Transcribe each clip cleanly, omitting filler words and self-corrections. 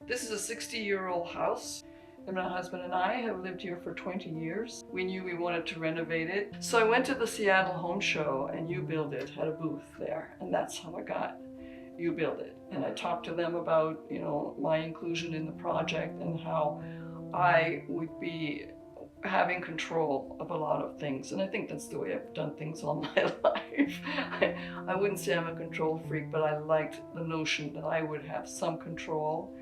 This is a 60-year-old house, and my husband and I have lived here for 20 years. We knew we wanted to renovate it. So I went to the Seattle Home Show, and UBuildIt had a booth there, and that's how I got UBuildIt. And I talked to them about, my inclusion in the project and how I would be having control of a lot of things. And I think that's the way I've done things all my life. I wouldn't say I'm a control freak, but I liked the notion that I would have some control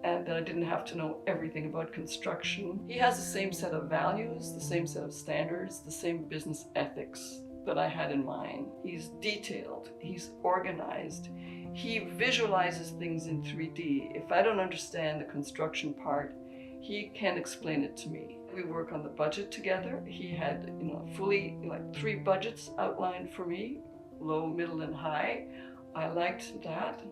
and that I didn't have to know everything about construction. He has the same set of values, the same set of standards, the same business ethics that I had in mind. He's detailed, he's organized, he visualizes things in 3D. If I don't understand the construction part, he can explain it to me. We work on the budget together. He had, fully 3 budgets outlined for me, low, middle, and high. I liked that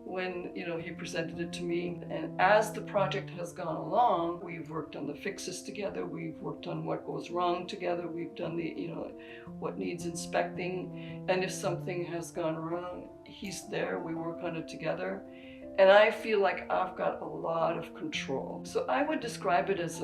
when, he presented it to me. And as the project has gone along, we've worked on the fixes together. We've worked on what goes wrong together. We've done what needs inspecting. And if something has gone wrong, he's there. We work on it together. And I feel like I've got a lot of control. So I would describe it as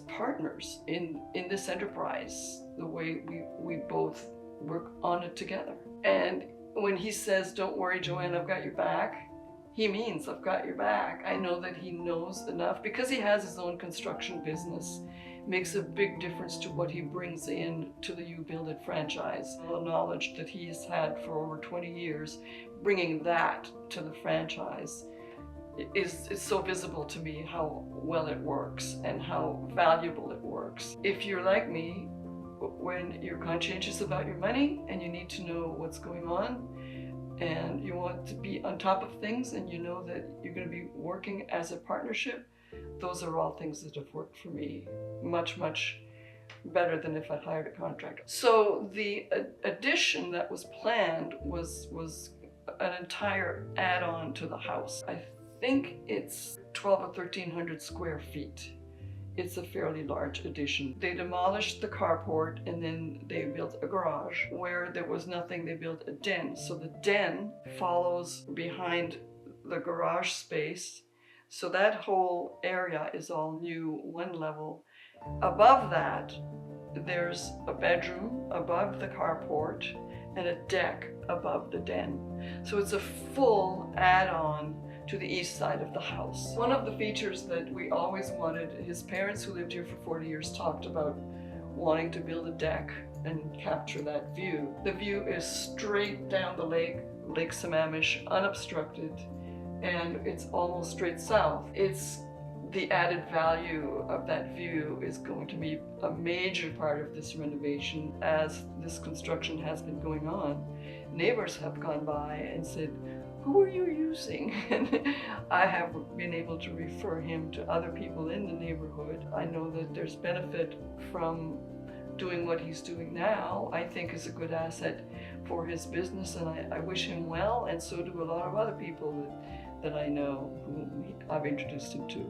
partners in this enterprise, the way we both work on it together. And when he says, "Don't worry, Joanne, I've got your back," he means I've got your back. I know that he knows enough because he has his own construction business. It makes a big difference to what he brings in to the UBuildIt franchise. The knowledge that he's had for over 20 years, bringing that to the franchise is so visible to me how well it works and how valuable it works. If you're like me, when you're conscientious about your money and you need to know what's going on and you want to be on top of things and you know that you're going to be working as a partnership, those are all things that have worked for me much, much better than if I hired a contractor. So the addition that was planned was an entire add-on to the house. I think it's 1,200 or 1,300 square feet. It's a fairly large addition. They demolished the carport and then they built a garage. Where there was nothing, they built a den. So the den follows behind the garage space. So that whole area is all new, one level. Above that, there's a bedroom above the carport and a deck above the den. So it's a full add-on to the east side of the house. One of the features that we always wanted, his parents who lived here for 40 years talked about wanting to build a deck and capture that view. The view is straight down the lake, Lake Sammamish, unobstructed, and it's almost straight south. It's the added value of that view is going to be a major part of this renovation. As this construction has been going on, neighbors have gone by and said, "Who are you using?" And I have been able to refer him to other people in the neighborhood. I know that there's benefit from doing what he's doing now. I think is a good asset for his business, and I wish him well, and so do a lot of other people that I know who I've introduced him to.